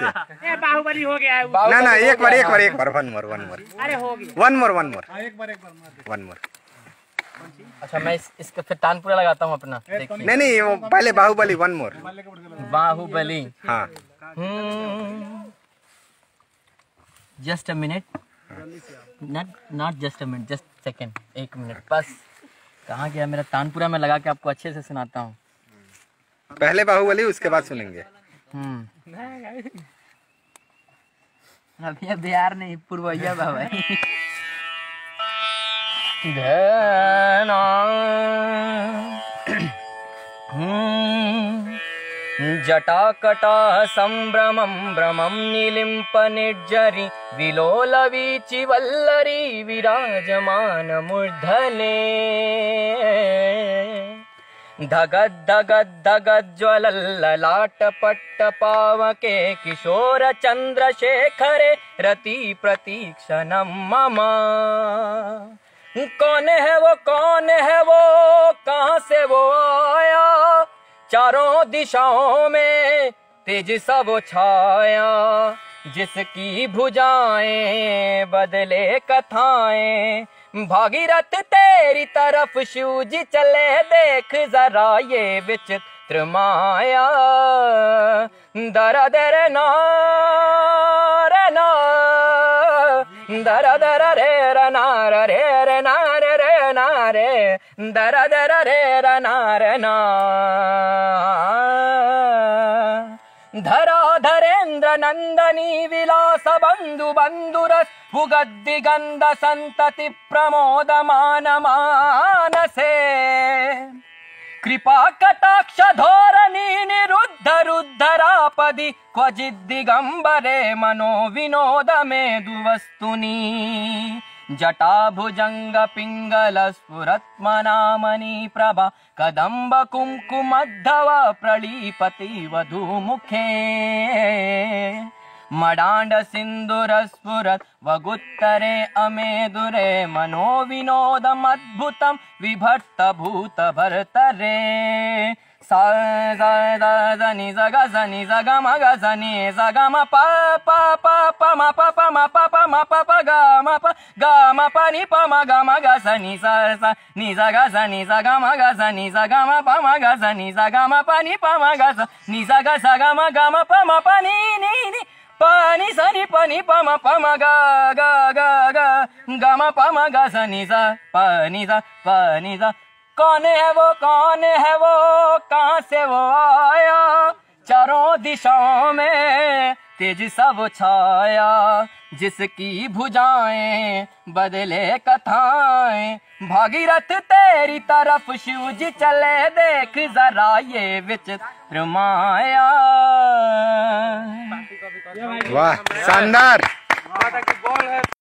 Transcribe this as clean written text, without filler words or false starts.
बाहुबली हो गया है। ना ना एक बार वन मोर अरे हो गया। One more one more. अच्छा मैं इसका फिर तानपुरा लगाता हूँ अपना। नहीं वो पहले बाहुबली वन मोर। बाहुबली। हाँ just a minute, not just a minute, just second, 1 minute बस। कहाँ गया मेरा तानपुरा? मैं लगा के आपको अच्छे से सुनाता हूँ। पहले बाहुबली उसके बाद सुनेंगे। अभी बिहार नहीं पूर्वैया बाबा। जटाकटा संभ्रमं भ्रमं निलिम्प निर्जरी विलोलवीचि वल्लरी विराजमान मूर्धने धगद धगद धगद ज्वलल्ललाट पट्ट पावके किशोर चंद्रशेखरे रति प्रतीक्षणं मम। कौन है वो कहाँ से वो आया? चारों दिशाओं में तेज सा वो छाया, जिसकी भुजाएं बदले कथाएं। भागीरथ तेरी तरफ शिव जी चले, देख जरा ये विचित्र माया। दर दर ना रे ना, दर दर रे रे ना रे ना रे ना रे, दर दर रे रे ना। धराधरेन्द्र नंदनी विलास बंधु बंधुरस भुगद्दिगंध संतति प्रमोदमान मानसे। कृपा कटाक्ष धोरणी निरुद्ध रुद्धरापदि क्वचिद् दिगंबरे मनो विनोद मेदुवस्तुनि। जटा भुजंग पिंगल स्फुरत्मनामणि प्रभा कदम्ब कुंकुमद्धव प्रलीपति वधूमुखे। मडांड सिंदूर स्फुरत् वगुत्तरे अमेदुरे मनो विनोदमद्भुतं विभक्त भूत भर्तरे। सा नि ग नि ग म ग नि ग म प प प प म प प म प प म प प ग म प नि प म ग नि सा नि ग नि ग म ग नि ग म प म ग नि ग म प नि प म ग नि ग म प म प नि नि नि प नि स नि प नि प म ग म प म ग नि सा प नि सा। कौन है वो कहाँ से वो आया? चारों दिशाओं में तेज सा वो छाया, जिसकी भुजाएं बदले कथाएं। भागीरथ तेरी तरफ शिव जी चले, देख जरा ये विचित्र माया। वाह शानदार।